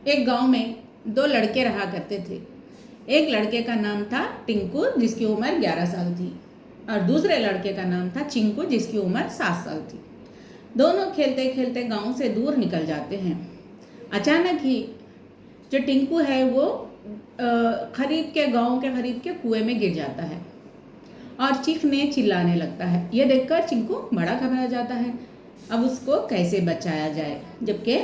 एक गांव में दो लड़के रहा करते थे। एक लड़के का नाम था टिंकू, जिसकी उम्र 11 साल थी, और दूसरे लड़के का नाम था चिंकू, जिसकी उम्र 7 साल थी। दोनों खेलते खेलते गांव से दूर निकल जाते हैं। अचानक ही जो टिंकू है वो गांव के करीब के कुएं में गिर जाता है और चीखने चिल्लाने लगता है। यह देखकर चिंकू बड़ा घबरा जाता है। अब उसको कैसे बचाया जाए, जबकि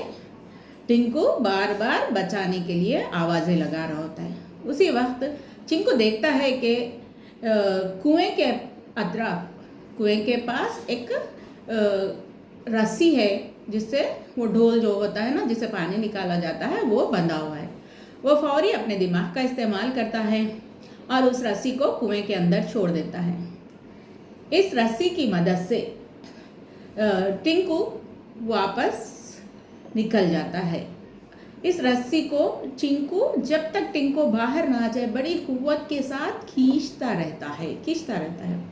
टिंकू बार बार बचाने के लिए आवाज़ें लगा रहा होता है। उसी वक्त चिंकू देखता है कि कुएं के अतराफ, कुएं के पास एक रस्सी है, जिससे वो ढोल जो होता है ना, जिससे पानी निकाला जाता है, वो बंधा हुआ है। वो फौरी अपने दिमाग का इस्तेमाल करता है और उस रस्सी को कुएं के अंदर छोड़ देता है। इस रस्सी की मदद से टिंकू वापस निकल जाता है। इस रस्सी को चिंकू, जब तक टिंकू बाहर ना आ जाए, बड़ी कुव्वत के साथ खींचता रहता है।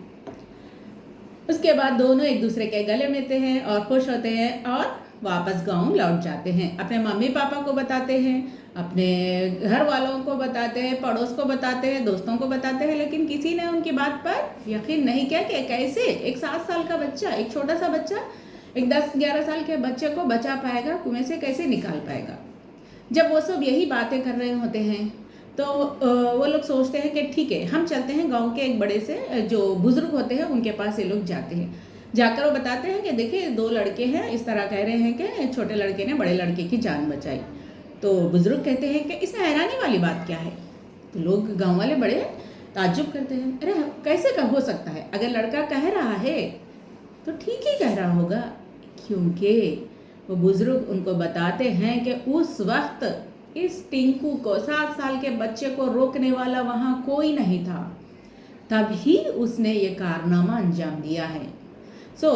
उसके बाद दोनों एक दूसरे के गले मिलते हैं और खुश होते हैं और वापस गांव लौट जाते हैं। अपने मम्मी पापा को बताते हैं, अपने घर वालों को बताते हैं, पड़ोस को बताते हैं, दोस्तों को बताते हैं, लेकिन किसी ने उनकी बात पर यकीन नहीं किया कि कैसे एक 7 साल का बच्चा, एक छोटा सा बच्चा, एक 10-11 साल के बच्चे को बचा पाएगा, कुएं से कैसे निकाल पाएगा। जब वो सब यही बातें कर रहे होते हैं तो वो लोग सोचते हैं कि ठीक है, हम चलते हैं गांव के एक बड़े से जो बुजुर्ग होते हैं उनके पास ये लोग जाते हैं। जाकर वो बताते हैं कि देखिए, 2 लड़के हैं, इस तरह कह रहे हैं कि छोटे लड़के ने बड़े लड़के की जान बचाई। तो बुजुर्ग कहते हैं कि इसमें हैरानी वाली बात क्या है। तो लोग, गांव वाले बड़े ताज्जुब करते हैं, अरे कैसे का हो सकता है, अगर लड़का कह रहा है तो ठीक ही कह रहा होगा, क्योंकि वो बुजुर्ग उनको बताते हैं कि उस वक्त इस टिंकू को, 7 साल के बच्चे को रोकने वाला वहाँ कोई नहीं था, तभी उसने ये कारनामा अंजाम दिया है। सो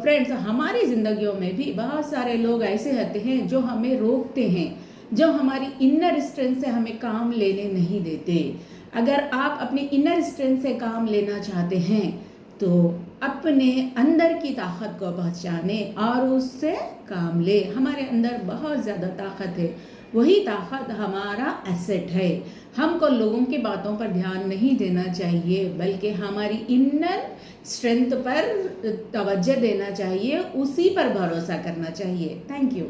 फ्रेंड्स, हमारी ज़िंदगियों में भी बहुत सारे लोग ऐसे होते हैं जो हमें रोकते हैं, जो हमारी इनर स्ट्रेंथ से हमें काम लेने नहीं देते। अगर आप अपनी इनर स्ट्रेंथ से काम लेना चाहते हैं तो अपने अंदर की ताकत को पहचाने और उससे काम ले। हमारे अंदर बहुत ज़्यादा ताकत है, वही ताकत हमारा एसेट है। हमको लोगों की बातों पर ध्यान नहीं देना चाहिए, बल्कि हमारी इनर स्ट्रेंथ पर तवज्जो देना चाहिए, उसी पर भरोसा करना चाहिए। Thank you.